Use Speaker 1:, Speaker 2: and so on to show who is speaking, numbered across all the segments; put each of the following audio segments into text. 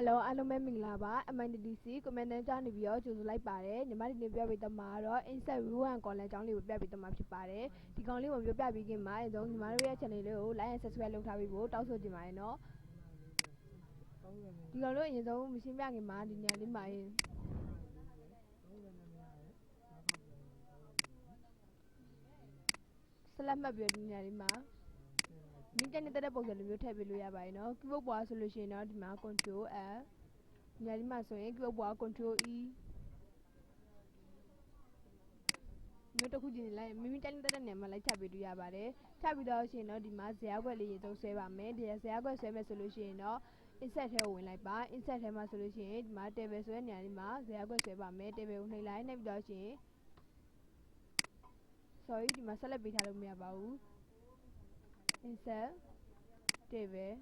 Speaker 1: Hello အားလုံးပဲမင်္ဂလာပါ MITDC ကွန်မန်တန်နေပြီးတော့ကြိုဆိုလိုက်ပါတယ်ညီမတို့နေပြပေးသွားမှာတော့ insert rule and column အကြောင်းလေးကိုပြပေးသွားမှာဖြစ်ပါတယ်ဒီကောင်လေးကိုပြောပြပေးခင်မှာအဆုံးညီမတို့ရဲ့ channel လေးကို like and subscribe လုပ်ထားပြီးဖို့တောင်းဆိုချင်ပါတယ်နော်ဒီကောင်လေးအရင်ဆုံးမရှင်းပြခင်မှာဒီညလေးမှာဆက်လက်မှတ်ပြီးဒီညလေးမှာဒီကြတဲ့ပုံစံလိုမျိုးထည့်ပေးလို့ရပါတယ်နော် keyboard ပွားဆိုလို့ရှိရင်တော့ဒီမှာ control F ညဒီမှာဆိုရင် keyboard ပွား control E မျိုးတစ်ခုချင်းလိုက်မိမိတိုင်းတဲ့နေရာမှာလိုက်ချပေးလို့ရပါတယ်ချပြီးတော့ရှင်တော့ဒီမှာဇာတ်ခွက်လေးရေသုံးဆွဲပါမယ်ဒီဇာတ်ခွက်ဆွဲမယ်ဆိုလို့ရှိရင်တော့ insert ထဲကိုဝင်လိုက်ပါ insert ထဲမှာဆိုလို့ရှိရင်ဒီမှာ table ဆွဲနေရာဒီမှာဇာတ်ခွက်ဆွဲပါမယ် table ကိုနှိပ်လိုက်နှိပ်ပြီးတော့ရှင် sorry ဒီမှာဆက်လက်ပေးထားလို့မရပါဘူး insert table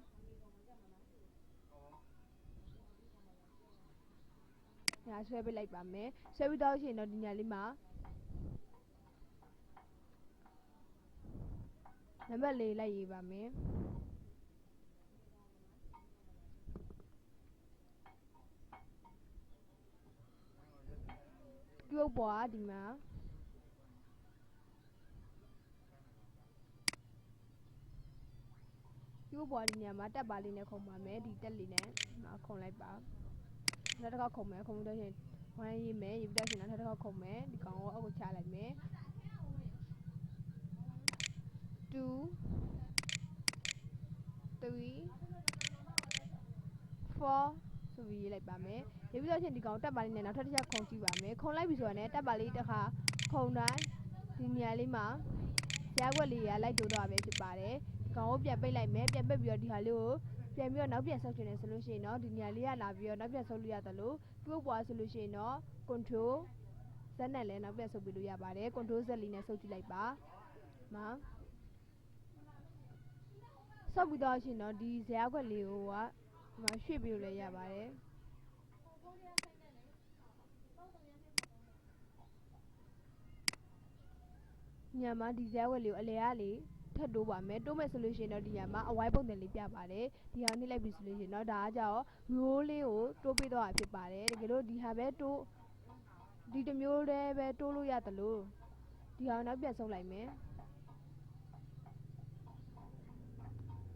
Speaker 1: ညာဆွဲပေးလိုက်ပါမယ်ဆွဲပြီးတော့ရှင်တော့ဒီညလေးမှာနံပါတ်၄လိုက်ရေးပါမယ်ပြုတ်ပွားဒီမှာပြုတ်ပွားဒီညမှာတက်ပါလေးနဲ့ခုံပါမယ်ဒီတက်လေးနဲ့ခုံလိုက်ပါနောက်တစ်ခါခုံမယ်ခုံလို့ရှင်ဝိုင်းရေးမယ်ရေးပြီးတော့ရှင်နောက်တစ်ခါခုံမယ်ဒီကောင်ကိုအောက်ကိုချလိုက်မယ်2 3 4ဆိုပြီးရေးလိုက်ပါမယ်ရေးပြီးတော့ရှင်ဒီကောင်တက်ပါလေးနဲ့နောက်ထပ်တစ်ချက်ခုံကြည့်ပါမယ်ခုံလိုက်ပြီဆိုတော့လည်းတက်ပါလေးတစ်ခါခုံတိုင်းဒီနေရာလေးမှာကြားွက်လေးရလိုက်တိုးတော့ပဲဖြစ်ပါတယ်ဒီကောင်ကိုပြန်ပိတ်လိုက်မယ်ပြန်ပိတ်ပြီးတော့ဒီဟာလေးကိုပြန်ပြီးတော့နောက်ပြန်ဆုပ်ချင်တယ်ဆိုလို့ရှိရင်တော့ဒီနေရာလေးကလာပြီးတော့နောက်ပြန်ဆုပ်လို့ရတယ်လို့ပြုတ်ပွားဆိုလို့ရှိရင်တော့ control Z နဲ့လည်းနောက်ပြန်ဆုပ်ပြီးလို့ရပါတယ် control Z လေးနဲ့ဆုပ်ကြည့်လိုက်ပါမှာဆုပ်ပြီးတော့ရှင်တော့ဒီဇာတ်ခွက်လေးကိုကဒီမှာရွှေ့ပြီးလို့လည်းရပါတယ်ညမှာဒီဇာတ်ခွက်လေးကိုအလဲကလေထပ်တိုးပါမယ်တိုးမယ်ဆိုလို့ရှိရင်တော့ဒီညမှာအဝိုင်းပုံစံလေးပြပါတယ်ဒီဟာနှိပ်လိုက်ပြီဆိုလို့ရှိရင်တော့ဒါကကြောက် row လေးကိုတိုးပေးတော့ဖြစ်ပါတယ်တကယ်လို့ဒီဟာပဲတိုးဒီတစ်မျိုးတည်းပဲတိုးလို့ရတယ်လို့ဒီဟာနောက်ပြန်ဆုပ်လိုက်မယ်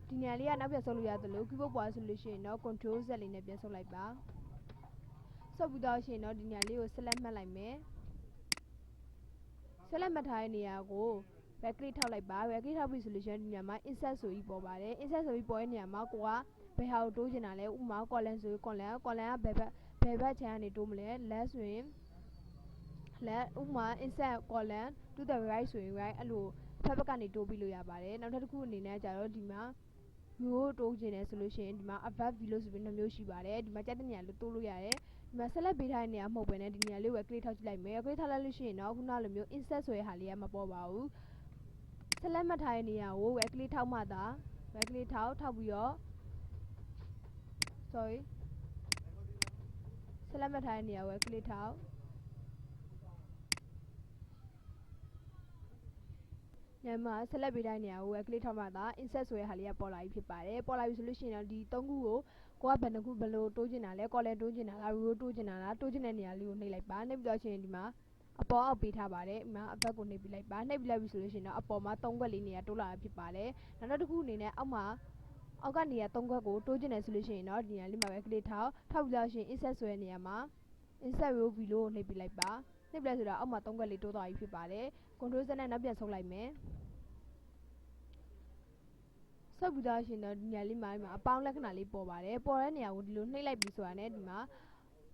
Speaker 1: ဒီညလေးကနောက်ပြန်ဆုပ်လို့ရတယ်လို့ keyboard ပွားဆိုလို့ရှိရင်တော့ control Z လေးနဲ့ပြန်ဆုပ်လိုက်ပါဆုပ်ပြီးတော့ရှင်တော့ဒီညလေးကိုဆက်လက်မှတ်လိုက်မယ်ဆက်လက်မှတ်ထားတဲ့နေရာကို back click ထောက်လိုက်ပါ back click ထောက်ပြီဆိုလို့ရှိရင်ဒီညမှာ insert ဆိုပြီးပေါ်ပါတယ် insert ဆိုပြီးပေါ်တဲ့နေရာမှာကိုကဘယ်ဟာကိုတိုးချင်တာလဲဥပမာ column ဆို column ကဘယ်ဘက်ချမ်းကနေတိုးမလဲ left ဆိုရင် left ဥပမာ insert column to the right ဆိုရင် right အဲ့လိုဖက်ဘက်ကနေတိုးပြီးလို့ရပါတယ်နောက်တစ်ခုအနေနဲ့ကျတော့ဒီမှာမျိုးတိုးချင်တယ်ဆိုလို့ရှိရင်ဒီမှာ above below ဆိုပြီးနှမျိုးရှိပါတယ်ဒီမှာကြက်တဲ့နေရာလို့တိုးလို့ရတယ်ဒီမှာဆက်လက်ပေးထားတဲ့နေရာမဟုတ်ဘဲနဲ့ဒီနေရာလေးကို click ထောက်ကြည့်လိုက်မယ် click ထောက်လိုက်လို့ရှိရင်တော့ခုနလိုမျိုး insert ဆိုတဲ့ဟာလေးကမပေါ်ပါဘူးဆက်လက်မှတ်ထားတဲ့နေရာကို click ထောက်မှသာ click ထောက်ပြီးတော့ sorry ဆက်လက်မှတ်ထားတဲ့နေရာကို click ထောက်ညမှာဆက်လက်ပေးတဲ့နေရာကို click ထောက်မှသာ insert ဆိုတဲ့ဟာလေးကပေါ်လာပြီဖြစ်ပါတယ်ပေါ်လာပြီဆိုလို့ရှိရင်တော့ဒီ၃ခုကိုကိုကဘယ်နှခုဘယ်လိုတိုးချင်တာလဲ column တိုးချင်တာလား row တိုးချင်တာလားတိုးချင်တဲ့နေရာလေးကိုနှိပ်လိုက်ပါနှိပ်ပြီးတော့ရှင်ဒီမှာအပေါ်အောက်ပေးထားပါတယ်ဒီမှာအဘက်ကိုနှိပ်ပြီးလိုက်ပါနှိပ်ပြီးလိုက်ပြီဆိုလို့ရှိရင်တော့အပေါ်မှာ၃ခွက်လေးနေရာတိုးလာတာဖြစ်ပါတယ်နောက်တစ်ခုအနေနဲ့အောက်မှာအောက်ကနေရာ၃ခွက်ကိုတိုးချင်တယ်ဆိုလို့ရှိရင်တော့ဒီနေရာလေးမှာပဲ click ထောက်ပြီးတော့ရှင် insert ဆိုတဲ့နေရာမှာ insert row below ကိုနှိပ်ပြီးလိုက်ပါနှိပ်ပြီးလိုက်ဆိုတော့အောက်မှာ၃ခွက်လေးတိုးသွားပြီဖြစ်ပါတယ် control Z နဲ့နောက်ပြန်ဆုပ်လိုက်မယ်ဆုပ်ပြီးတော့ရှင်တော့ဒီနေရာလေးမှာအပေါင်းလက္ခဏာလေးပေါ်ပါတယ်ပေါ်တဲ့နေရာကိုဒီလိုနှိပ်လိုက်ပြီးဆိုတာနဲ့ဒီမှာ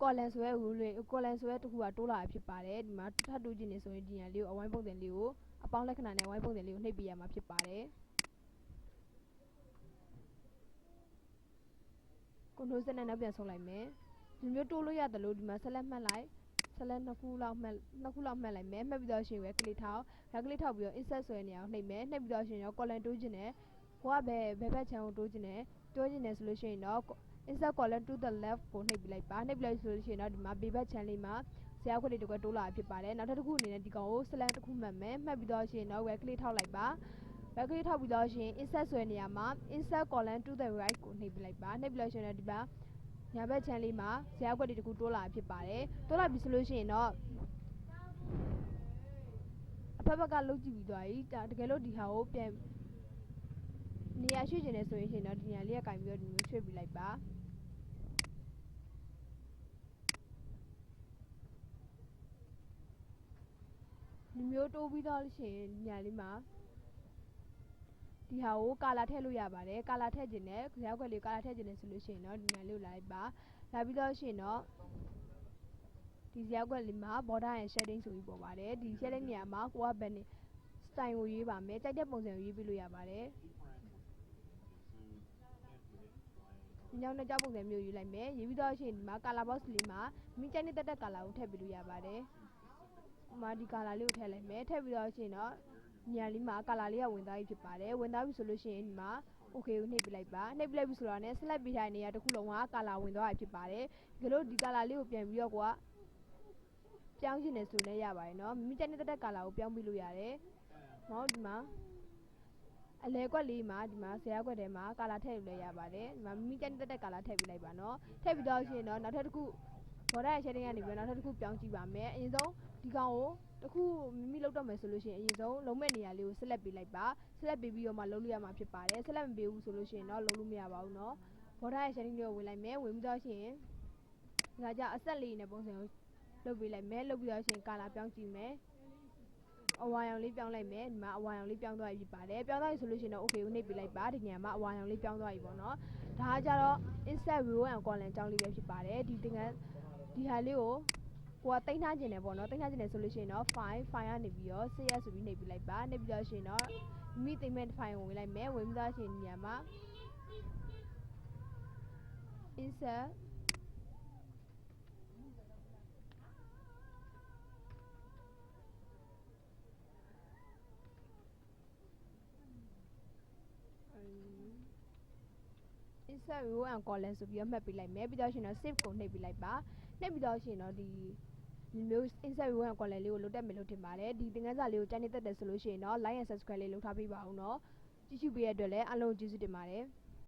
Speaker 1: column ဆိုတဲ့ rule လေး column ဆိုတဲ့တစ်ခုကတိုးလာဖြစ်ပါတယ်ဒီမှာထပ်တိုးခြင်းနေဆိုရင်ဒီနေရာလေးကိုအဝိုင်းပုံစံလေးကိုအပေါင်းလက္ခဏာနဲ့အဝိုင်းပုံစံလေးကိုနှိပ်ပြရမှာဖြစ်ပါတယ် control Z နဲ့နောက်ပြန်ဆုပ်လိုက်မယ်ဒီမျိုးတိုးလို့ရတယ်လို့ဒီမှာဆက်လက်မှတ်လိုက်ဆက်လက်နှစ်ခုလောက်မှတ်လိုက်မယ်မှတ်ပြီးတော့ရှင်ပဲ click ထောက် click ထောက်ပြီးတော့ insert ဆိုတဲ့နေရာကိုနှိပ်မယ်နှိပ်ပြီးတော့ရှင်ရော column တိုးခြင်းနဲ့ကိုကဘယ်ချမ်းကိုတိုးခြင်းနဲ့ဆိုလို့ရှိရင်တော့ insert column to the left ကိုနှိပ်ပြီးလိုက်ပါနှိပ်ပြီးလိုက်ဆိုလို့ရှိရင်တော့ဒီမှာဘေးဘက်ချမ်းလေးမှာဇာတ်ခွက်လေးတစ်ခွက်တိုးလာဖြစ်ပါတယ်နောက်တစ်ခုအနေနဲ့ဒီကောင်ကို select တစ်ခုမှတ်မယ်မှတ်ပြီးတော့ရှင်တော့ click ထောက်လိုက်ပါ click ထောက်ပြီးတော့ရှင် insert ဆိုတဲ့နေရာမှာ insert column to the right ကိုနှိပ်ပြီးလိုက်ပါနှိပ်ပြီးလို့ရှင်တော့ဒီမှာ ညာဘက်ချမ်းလေးမှာဇရပ်ကွက်တွေတခုတိုးလာဖြစ်ပါတယ်တိုးလာပြီဆိုလို့ရှိရင်တော့အဖက်ဘက်ကလုတ်ကြည့်ပြီးသွားပြီတကယ်လို့ဒီဟာကိုပြန်နေရာရွှေ့ကျင်နေဆိုရင်တော့ဒီနေရာလေးကကင်ပြီးတော့ဒီမျိုးရွှေ့ပြလိုက်ပါဒီမျိုးတိုးပြီးတော့လို့ရှိရင်နေရာလေးမှာဒီဟာကိုကာလာထည့်လို့ရပါတယ်ကာလာထည့်ခြင်းနဲ့ဇရပ်ကွက်လေးကာလာထည့်ခြင်းနဲ့ဆိုလို့ရှိရင်တော့ဒီနေရာလေးကိုလာလိုက်ပါလာပြီးတော့ရှိရင်တော့ဒီဇရပ်ကွက်လေးမှာ border and shading ဆိုပြီးပေါ်ပါတယ်ဒီ shading နေရာမှာကိုကဘယ်နေ style ကိုရွေးပါမယ်ကြိုက်တဲ့ပုံစံကိုရွေးပြလို့ရပါတယ်ဒီကြောင့်နှစ်ကြောင်းပုံစံမျိုးရွေးလိုက်မယ်ရွေးပြီးတော့ရှိရင်ဒီမှာ color box လေးမှာမိကြိုက်နေတဲ့ color ကိုထည့်ပြလို့ရပါတယ်ဥမာဒီ color လေးကိုထည့်လိုက်မယ်ထည့်ပြီးတော့ရှိရင်တော့နေရာလေးမှာ color လေးကဝင်သွားပြီဖြစ်ပါတယ်ဝင်သွားပြီဆိုလို့ရှိရင်ဒီမှာ okay ကိုနှိပ်ပြလိုက်ပါနှိပ်ပြလိုက်ပြီဆိုတော့ね select ပေးထားတဲ့နေရာတစ်ခုလုံးက color ဝင်သွားပြီဖြစ်ပါတယ်ဒီလိုဒီ color လေးကိုပြန်ပြီးတော့ကိုကပြောင်းချင်တယ်ဆိုလည်းရပါတယ်เนาะမိကြိုက်နေတဲ့ color ကိုပြောင်းပြလို့ရတယ်เนาะဒီမှာအလဲကွက်လေးမှာဒီမှာဇရပ်ကွက်ထဲမှာကာလာထည့်ယူလိုက်ရပါတယ်ဒီမှာမိကြိုက်တဲ့ကာလာထည့်ပြလိုက်ပါเนาะထည့်ပြီးတော့ရှင်เนาะနောက်ထပ်တစ်ခုဘော်ဒါရဲ့ shading ကနေပြီးတော့နောက်ထပ်တစ်ခုပြောင်းကြည့်ပါမယ်အရင်ဆုံးဒီကောင်ကိုတစ်ခုမိလောက်တော့မယ်ဆိုလို့ရှိရင်အရင်ဆုံးလုံးမဲ့နေရာလေးကို select ပေးလိုက်ပါ select ပေးပြီးတော့မှလုံးလို့ရမှာဖြစ်ပါတယ် select မပေးဘူးဆိုလို့ရှိရင်တော့လုံးလို့မရပါဘူးเนาะဘော်ဒါရဲ့ shading လေးကိုဝင်လိုက်မယ်ဝင်ပြီးတော့ရှင်ဒါကြောင့်အဆက်လေးနဲ့ပုံစံကိုလုပ်ပေးလိုက်မယ်လုပ်ပြီးတော့ရှင်ကာလာပြောင်းကြည့်မယ်အဝါရောင်လေးပြောင်းလိုက်မယ်ဒီမှာအဝါရောင်လေးပြောင်းသွားပြီဖြစ်ပါတယ်ပြောင်းသွားပြီဆိုလို့ရှိရင်တော့ okay ကိုနှိပ်ပြလိုက်ပါဒီညမှာအဝါရောင်လေးပြောင်းသွားပြီပေါ့နော်ဒါကကြတော့ insert row and column ကြောင်းလေးပဲဖြစ်ပါတယ်ဒီသင်္ကန်းဒီဟာလေးကိုကိုကတင်ထားခြင်းတယ်ပေါ့နော်တင်ထားခြင်းတယ်ဆိုလို့ရှိရင်တော့ file ကနေပြီးတော့ save ဆိုပြီးနှိပ်ပြလိုက်ပါနှိပ်ပြီးတော့ရှင်တော့မိသိမ့်မဲ့ file ကိုဝင်လိုက်မယ်ဝင်ပြီးတော့ရှင်ဒီညမှာ insert insert row and column ဆိုပြီးတော့မှတ်ပေးလိုက်မယ်ပြီးတော့ရှင်တော့ save ကိုနှိပ်ပေးလိုက်ပါနှိပ်ပြီးတော့ရှင်တော့ဒီမျိုး insert row and column လေးကိုလုတ်တက်မယ်လို့ထင်ပါတယ်ဒီသင်ခန်းစာလေးကိုကြိုက်နေတတ်တယ်ဆိုလို့ရှိရင်တော့ like and subscribe လေးလုပ်ထားပေးပါဦးเนาะကြည့်ရှုပေးရတဲ့အတွက်လည်းအားလုံးကျေးဇူးတင်ပါတယ်